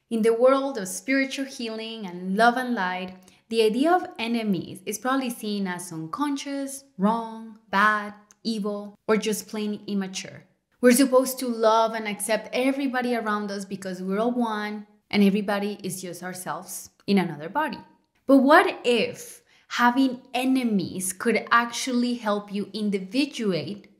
In the world of spiritual healing and love and light, the idea of enemies is probably seen as unconscious, wrong, bad, evil, or just plain immature. We're supposed to love and accept everybody around us because we're all one and everybody is just ourselves in another body. But what if having enemies could actually help you individuate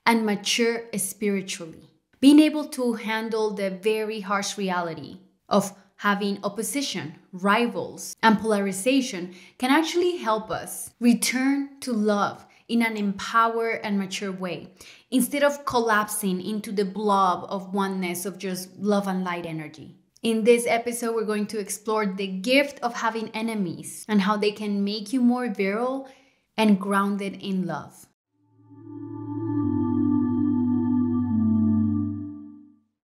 and mature spiritually? Being able to handle the very harsh reality of having opposition, rivals, and polarization can actually help us return to love in an empowered and mature way, instead of collapsing into the blob of oneness of just love and light energy. In this episode, we're going to explore the gift of having enemies and how they can make you more virile and grounded in love.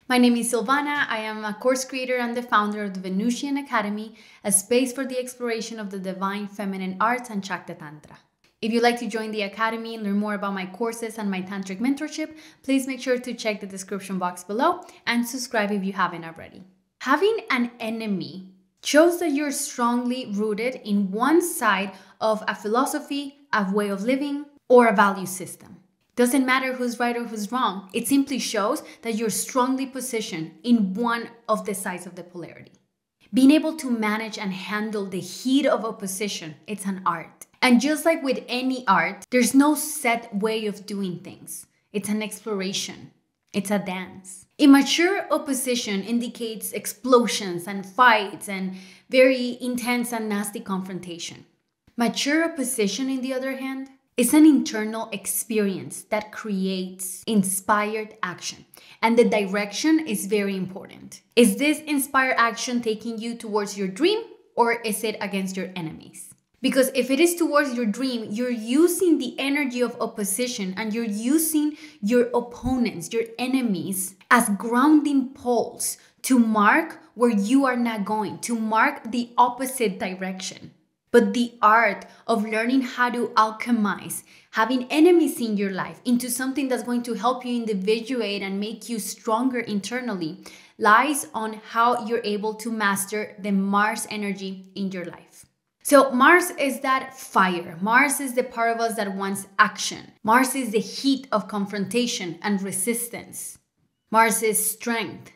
My name is Silvana. I am a course creator and the founder of the Venusian Academy, a space for the exploration of the divine feminine arts and Shakti Tantra. If you'd like to join the Academy and learn more about my courses and my Tantric mentorship, please make sure to check the description box below and subscribe if you haven't already. Having an enemy shows that you're strongly rooted in one side of a philosophy, a way of living, or a value system. Doesn't matter who's right or who's wrong. It simply shows that you're strongly positioned in one of the sides of the polarity. Being able to manage and handle the heat of opposition, it's an art. And just like with any art, there's no set way of doing things. It's an exploration. It's a dance. Immature opposition indicates explosions and fights and very intense and nasty confrontation. Mature opposition, on the other hand, is an internal experience that creates inspired action. And the direction is very important. Is this inspired action taking you towards your dream, or is it against your enemies? Because if it is towards your dream, you're using the energy of opposition and you're using your opponents, your enemies, as grounding poles to mark where you are not going, to mark the opposite direction. But the art of learning how to alchemize having enemies in your life into something that's going to help you individuate and make you stronger internally lies on how you're able to master the Mars energy in your life. So Mars is that fire. Mars is the part of us that wants action. Mars is the heat of confrontation and resistance. Mars is strength,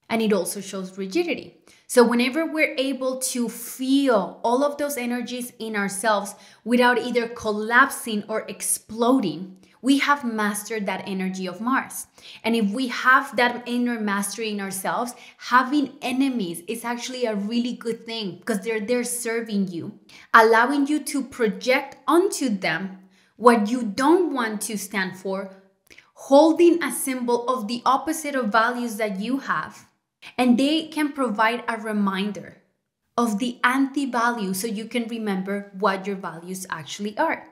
and it also shows rigidity. So whenever we're able to feel all of those energies in ourselves without either collapsing or exploding, we have mastered that energy of Mars. And if we have that inner mastery in ourselves, having enemies is actually a really good thing because they're there serving you, allowing you to project onto them what you don't want to stand for, holding a symbol of the opposite of values that you have. And they can provide a reminder of the anti-value so you can remember what your values actually are.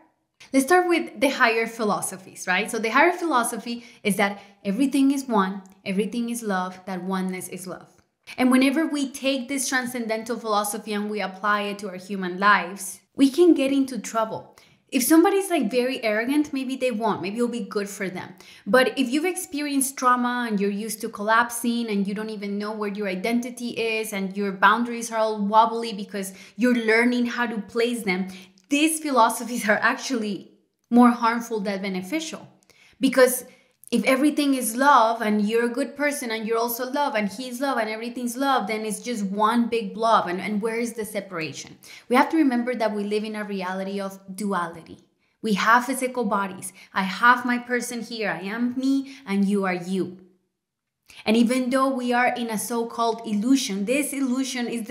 Let's start with the higher philosophies, right? So the higher philosophy is that everything is one, everything is love, that oneness is love. And whenever we take this transcendental philosophy and we apply it to our human lives, we can get into trouble. If somebody's like very arrogant, maybe they won't. Maybe it'll be good for them. But if you've experienced trauma and you're used to collapsing and you don't even know where your identity is and your boundaries are all wobbly because you're learning how to place them, these philosophies are actually more harmful than beneficial. Because if everything is love and you're a good person and you're also love and he's love and everything's love, then it's just one big blob. And where is the separation? We have to remember that we live in a reality of duality. We have physical bodies. I have my person here. I am me and you are you. And even though we are in a so-called illusion, this illusion is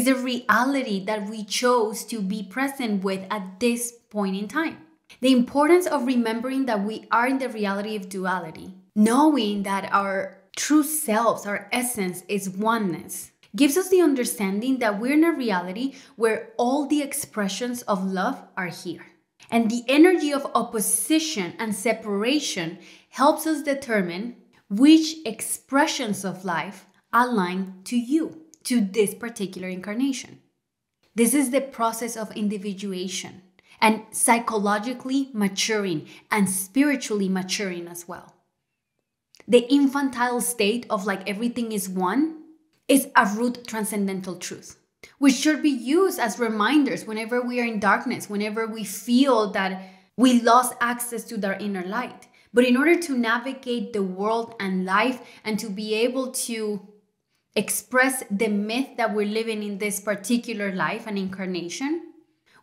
the reality that we chose to be present with at this point in time. The importance of remembering that we are in the reality of duality, knowing that our true selves, our essence is oneness, gives us the understanding that we're in a reality where all the expressions of love are here. And the energy of opposition and separation helps us determine which expressions of life align to you, to this particular incarnation. This is the process of individuation and psychologically maturing and spiritually maturing as well. The infantile state of like everything is one is a root transcendental truth, which should be used as reminders whenever we are in darkness, whenever we feel that we lost access to their inner light. But in order to navigate the world and life and to be able to express the myth that we're living in this particular life and incarnation,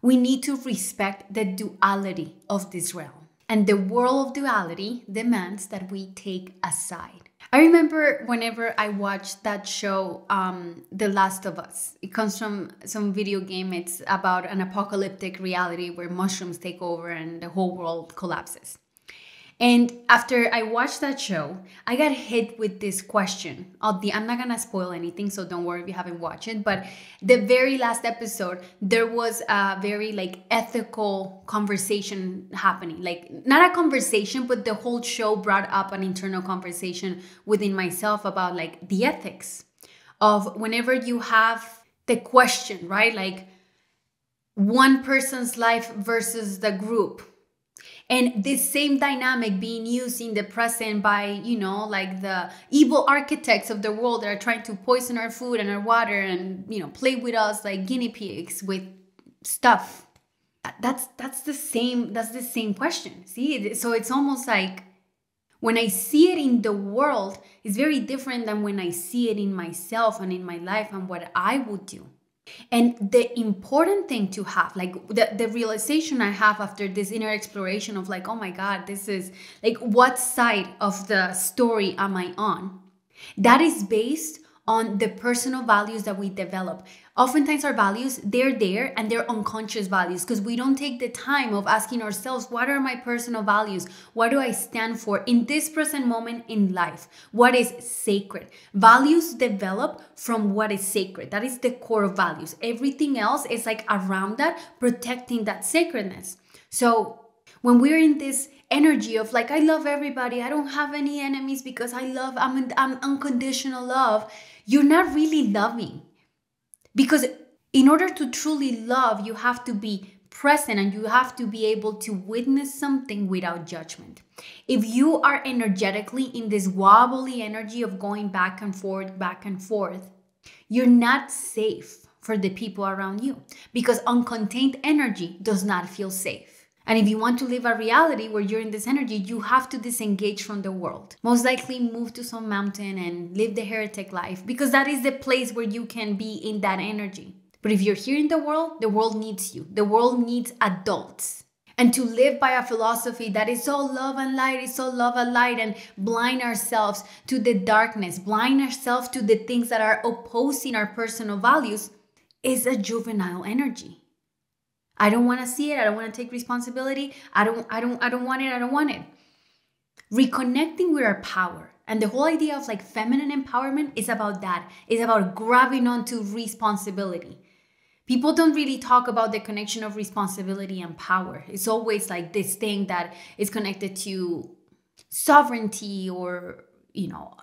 we need to respect the duality of this realm. And the world of duality demands that we take a side. I remember whenever I watched that show, The Last of Us. It comes from some video game. It's about an apocalyptic reality where mushrooms take over and the whole world collapses. And after I watched that show, I got hit with this question. I'm not going to spoil anything, so don't worry if you haven't watched it. But the very last episode, there was a very ethical conversation happening. Not a conversation, but the whole show brought up an internal conversation within myself about the ethics of whenever you have the question, right? One person's life versus the group. And this same dynamic being used in the present by, the evil architects of the world that are trying to poison our food and our water and, play with us like guinea pigs with stuff. That's the same question. See, so it's almost like when I see it in the world, it's very different than when I see it in myself and in my life and what I would do. And the important thing to have, the realization I have after this inner exploration of oh my God, this is what side of the story am I on? That is based on the personal values that we develop. Oftentimes our values, they're there and they're unconscious values because we don't take the time of asking ourselves, what are my personal values? What do I stand for in this present moment in life? What is sacred? Values develop from what is sacred. That is the core of values. Everything else is around that, protecting that sacredness. So when we're in this energy of I love everybody, I don't have any enemies because I'm unconditional love, you're not really loving. Because in order to truly love, you have to be present and you have to be able to witness something without judgment. If you are energetically in this wobbly energy of going back and forth, you're not safe for the people around you because uncontained energy does not feel safe. And if you want to live a reality where you're in this energy, you have to disengage from the world. Most likely move to some mountain and live the heretic life because that is the place where you can be in that energy. But if you're here in the world needs you. The world needs adults. And to live by a philosophy that is so love and light, and blind ourselves to the darkness, blind ourselves to the things that are opposing our personal values is a juvenile energy. I don't want to see it. I don't want to take responsibility. I don't want it. Reconnecting with our power. And the whole idea of feminine empowerment is about that. It's about grabbing onto responsibility. People don't really talk about the connection of responsibility and power. It's always this thing that is connected to sovereignty or,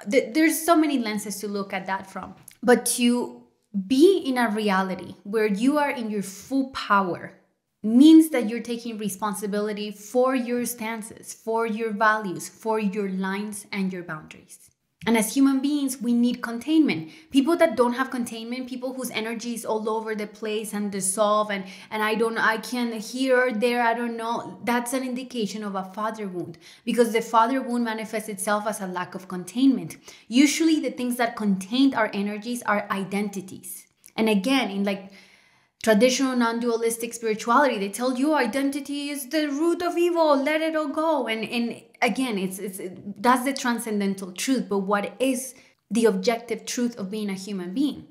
there's so many lenses to look at that from. But to be in a reality where you are in your full power means that you're taking responsibility for your stances, for your values, for your lines and your boundaries. And as human beings, we need containment. People that don't have containment, people whose energy is all over the place and dissolve and I can here or there, I don't know. That's an indication of a father wound because the father wound manifests itself as a lack of containment. Usually the things that contain our energies are identities. And again, in traditional non-dualistic spirituality, they tell you identity is the root of evil, let it all go. And again, that's the transcendental truth, but what is the objective truth of being a human being?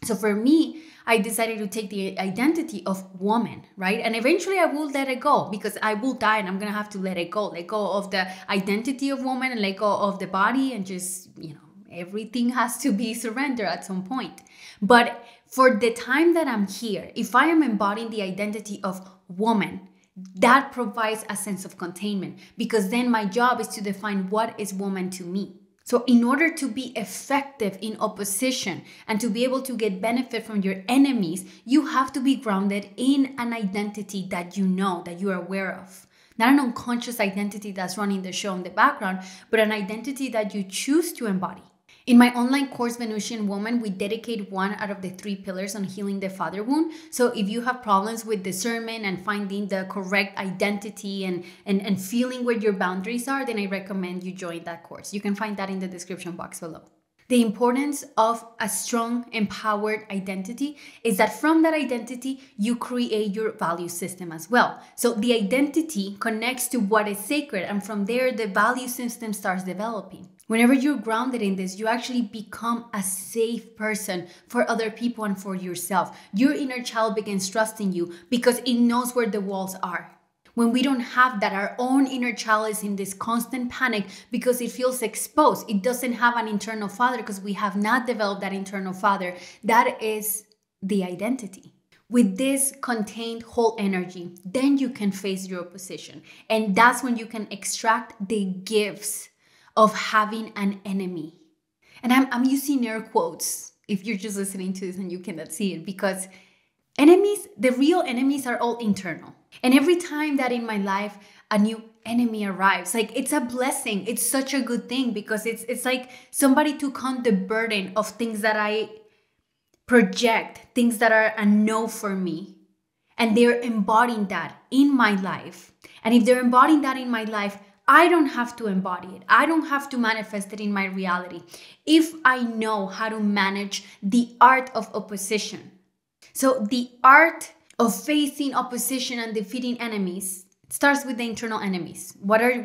So for me, I decided to take the identity of woman, right? And eventually I will let it go because I will die and I'm going to have to let it go. Let go of the identity of woman and let go of the body and just, everything has to be surrendered at some point. But for the time that I'm here, if I am embodying the identity of woman, that provides a sense of containment because then my job is to define what is woman to me. So in order to be effective in opposition and to be able to get benefit from your enemies, you have to be grounded in an identity that you know, that you are aware of. Not an unconscious identity that's running the show in the background, but an identity that you choose to embody. In my online course, Venusian Woman, we dedicate one out of the 3 pillars on healing the father wound. So if you have problems with discernment and finding the correct identity and feeling where your boundaries are, then I recommend you join that course. You can find that in the description box below. The importance of a strong, empowered identity is that from that identity, you create your value system as well. So the identity connects to what is sacred, and from there, the value system starts developing. Whenever you're grounded in this, you actually become a safe person for other people and for yourself. Your inner child begins trusting you because it knows where the walls are. When we don't have that, our own inner child is in this constant panic because it feels exposed. It doesn't have an internal father because we have not developed that internal father. That is the identity. With this contained whole energy, then you can face your opposition. And that's when you can extract the gifts of having an enemy. And I'm using air quotes if you're just listening to this and you cannot see it, because enemies, the real enemies, are all internal. And every time that in my life a new enemy arrives, like, it's a blessing. It's such a good thing because it's like somebody took on the burden of things that I project, things that are a no for me, and they're embodying that in my life. And if they're embodying that in my life, I don't have to embody it. I don't have to manifest it in my reality if I know how to manage the art of opposition. So the art of facing opposition and defeating enemies starts with the internal enemies. What are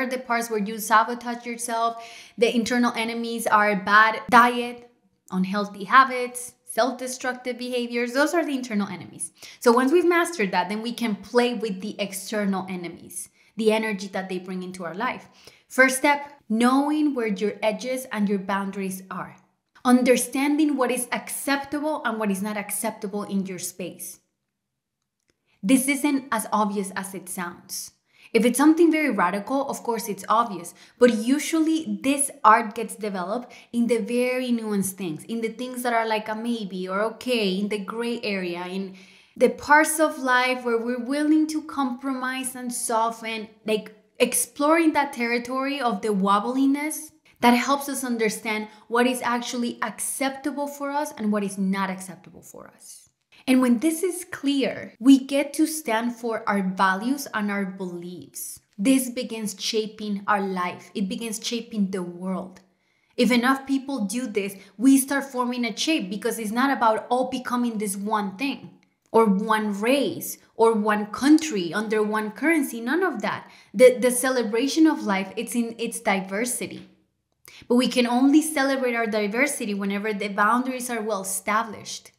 the parts where you sabotage yourself? The internal enemies are bad diet, unhealthy habits, self-destructive behaviors. Those are the internal enemies. So once we've mastered that, then we can play with the external enemies, the energy that they bring into our life. First step, knowing where your edges and your boundaries are. Understanding what is acceptable and what is not acceptable in your space. This isn't as obvious as it sounds. If it's something very radical, of course it's obvious, but usually this art gets developed in the very nuanced things, in the things that are like a maybe or okay, in the gray area, in the parts of life where we're willing to compromise and soften, like exploring that territory of the wobbliness that helps us understand what is actually acceptable for us and what is not acceptable for us. And when this is clear, we get to stand for our values and our beliefs. This begins shaping our life. It begins shaping the world. If enough people do this, we start forming a shape, because it's not about all becoming this one thing or one race or one country under one currency. None of that. The celebration of life, it's in its diversity. But we can only celebrate our diversity whenever the boundaries are well established.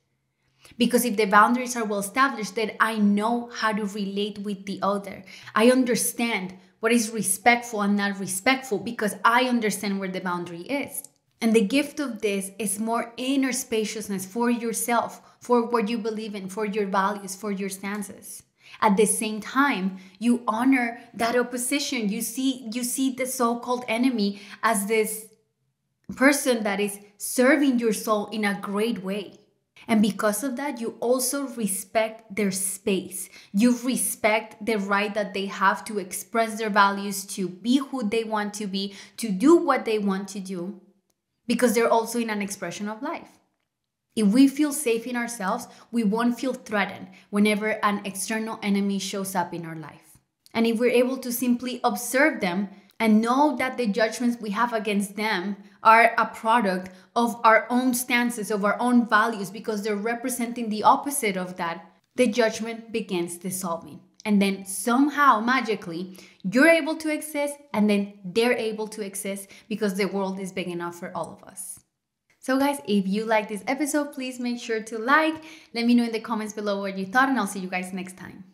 Because if the boundaries are well established, then I know how to relate with the other. I understand what is respectful and not respectful because I understand where the boundary is. And the gift of this is more inner spaciousness for yourself, for what you believe in, for your values, for your stances. At the same time, you honor that opposition. You see the so-called enemy as this person that is serving your soul in a great way. And because of that, you also respect their space. You respect the right that they have to express their values, to be who they want to be, to do what they want to do, because they're also in an expression of life. If we feel safe in ourselves, we won't feel threatened whenever an external enemy shows up in our life. And if we're able to simply observe them and know that the judgments we have against them are a product of our own stances, of our own values, because they're representing the opposite of that, the judgment begins dissolving. And then somehow, magically, you're able to exist, and then they're able to exist because the world is big enough for all of us. So guys, if you like this episode, please make sure to like. Let me know in the comments below what you thought, and I'll see you guys next time.